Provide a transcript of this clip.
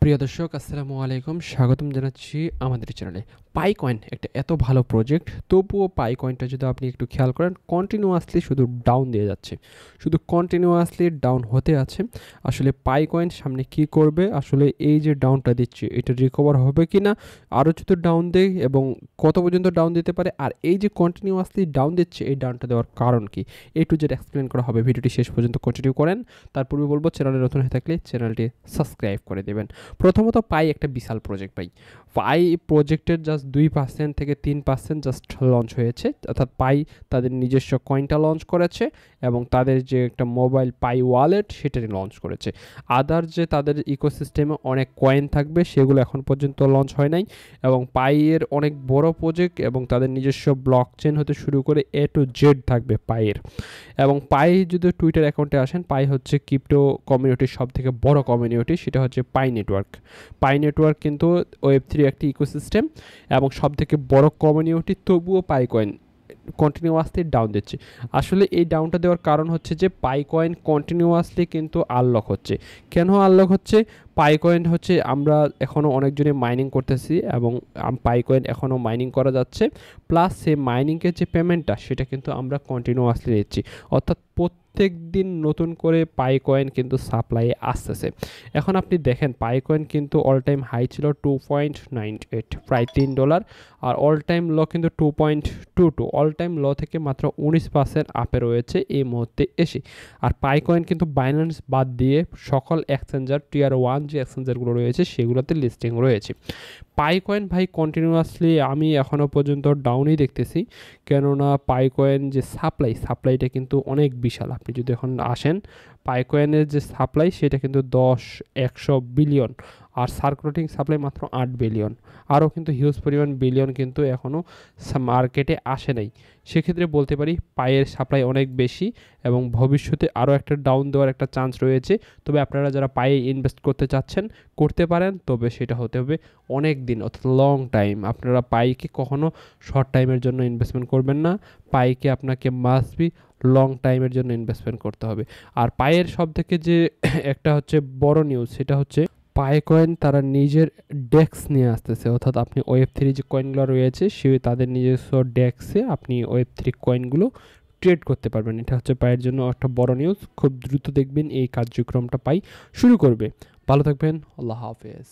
প্রিয় দর্শক আসসালামু আলাইকুম, স্বাগতম জানাচ্ছি আমাদের চ্যানেলে। পাইকয়েন একটা এত ভালো প্রজেক্ট, তবুও পাইকয়েনটা যদি আপনি একটু খেয়াল করেন কন্টিনিউয়াসলি শুধু ডাউন দিয়ে যাচ্ছে, শুধু কন্টিনিউয়াসলি ডাউন হতে আছে। আসলে পাইকয়েন সামনে কি করবে, আসলে এই যে ডাউনটা দিচ্ছে এটা রিকভার হবে কি না, আরও যদি ডাউন দেয় এবং কত পর্যন্ত ডাউন দিতে পারে, আর এই যে কন্টিনিউয়াসলি ডাউন দিচ্ছে এই ডাউনটা দেওয়ার কারণ কি, এ টু জেড এক্সপ্লেন করা হবে। ভিডিওটি শেষ পর্যন্ত কন্টিনিউ করেন। তার পূর্বে বলবো, চ্যানেলে নতুন হয়ে থাকলে চ্যানেলটি সাবস্ক্রাইব করে দেবেন। প্রথমত পাই একটা বিশাল প্রজেক্ট ভাই। পাই প্রজেক্টের জাস্ট 2% থেকে 3% জাস্ট লঞ্চ হয়েছে, অর্থাৎ পাই তাদের নিজস্ব কয়েনটা লঞ্চ করেছে এবং তাদের যে একটা মোবাইল পাই ওয়ালেট সেটা লঞ্চ করেছে। আদার যে তাদের ইকোসিস্টেমে অনেক কয়েন থাকবে সেগুলো এখন পর্যন্ত লঞ্চ হয় নাই, এবং পাইয়ের অনেক বড় প্রজেক্ট এবং তাদের নিজস্ব ব্লক চেন হতে শুরু করে এ টু জেড থাকবে পাইয়ের। এবং পাই যদি টুইটার অ্যাকাউন্টে আসেন, পাই হচ্ছে ক্রিপ্টো কমিউনিটির সব থেকে বড় কমিউনিটি, সেটা হচ্ছে পাই নেটওয়ার্ক। পাই নেটওয়ার্ক কিন্তু ওয়েব3 একটি ইকোসিস্টেম এবং সব থেকে বড় কমিউনিটি, তবুও পাই কয়েন কন্টিনিউয়াসলি ডাউন দিচ্ছে। আসলে এই ডাউনটা দেওয়ার কারণ হচ্ছে যে পাই কয়েন কন্টিনিউয়াসলি কিন্তু আনলক হচ্ছে। কেন আনলক হচ্ছে? পাই কয়েন হচ্ছে আমরা এখনও অনেকজনে মাইনিং করতেছি এবং পাই কয়েন এখনও মাইনিং করা যাচ্ছে, প্লাস সেই মাইনিংয়ের যে পেমেন্টটা সেটা কিন্তু আমরা কন্টিনিউয়াসলি নিচ্ছি, অর্থাৎ প্রত্যেক দিন নতুন করে পাই কয়েন কিন্তু সাপ্লাইয়ে আসতেছে। এখন আপনি দেখেন পাই কয়েন কিন্তু অল টাইম হাই ছিল 2.98, প্রায় $3, আর অল টাইম লো কিন্তু 2.22, অল টাইম লো থেকে মাত্র 19% আপে রয়েছে এই মুহূর্তে এসে। আর পাই কয়েন কিন্তু বাইন্যান্স বাদ দিয়ে সকল এক্সচেঞ্জার টিয়ার 1 যে এক্সচেঞ্জারগুলো রয়েছে সেগুলোতে লিস্টিং রয়েছে। পাই কয়েন ভাই কন্টিনিউয়াসলি আমি এখনও পর্যন্ত ডাউনই দেখতেছি, কেননা পাই কয়েন যে সাপ্লাইটা কিন্তু অনেক বিশাল। আপনি যদি এখন আসেন, পাই কয়েনের যে সাপ্লাই সেটা কিন্তু 100 বিলিয়ন, আর সার্কুলেটিং সাপ্লাই মাত্র 8 বিলিয়ন। আরও কিন্তু হিউজ পরিমাণ বিলিয়ন কিন্তু এখনও মার্কেটে আসে নাই। সেক্ষেত্রে বলতে পারি পাইয়ের সাপ্লাই অনেক বেশি এবং ভবিষ্যতে আরও একটা ডাউন দেওয়ার একটা চান্স রয়েছে। তবে আপনারা যারা পাইয়ে ইনভেস্ট করতে চাচ্ছেন করতে পারেন, তবে সেটা হতে হবে অনেক দিন, অর্থাৎ লং টাইম। আপনারা পাইকে কখনো শর্ট টাইমের জন্য ইনভেস্টমেন্ট করবেন না, পাইকে আপনাকে মাস্ট বি লং টাইমের জন্য ইনভেস্টমেন্ট করতে হবে। আর পাইয়ের সব থেকে যে একটা হচ্ছে বড় নিউজ, সেটা হচ্ছে পাই কয়েন তারা নিজের ডেক্স নিয়ে আসতেছে, অর্থাৎ আপনি ওয়েব3 যে কয়েনগুলো রয়েছে সে তাদের নিজস্ব ডেক্সে আপনি ওয়েব3 কয়েনগুলো ট্রেড করতে পারবেন। এটা হচ্ছে পাইয়ের জন্য একটা বড় নিউজ। খুব দ্রুত দেখবেন এই কার্যক্রমটা পাই শুরু করবে। ভালো থাকবেন, আল্লাহ হাফেজ।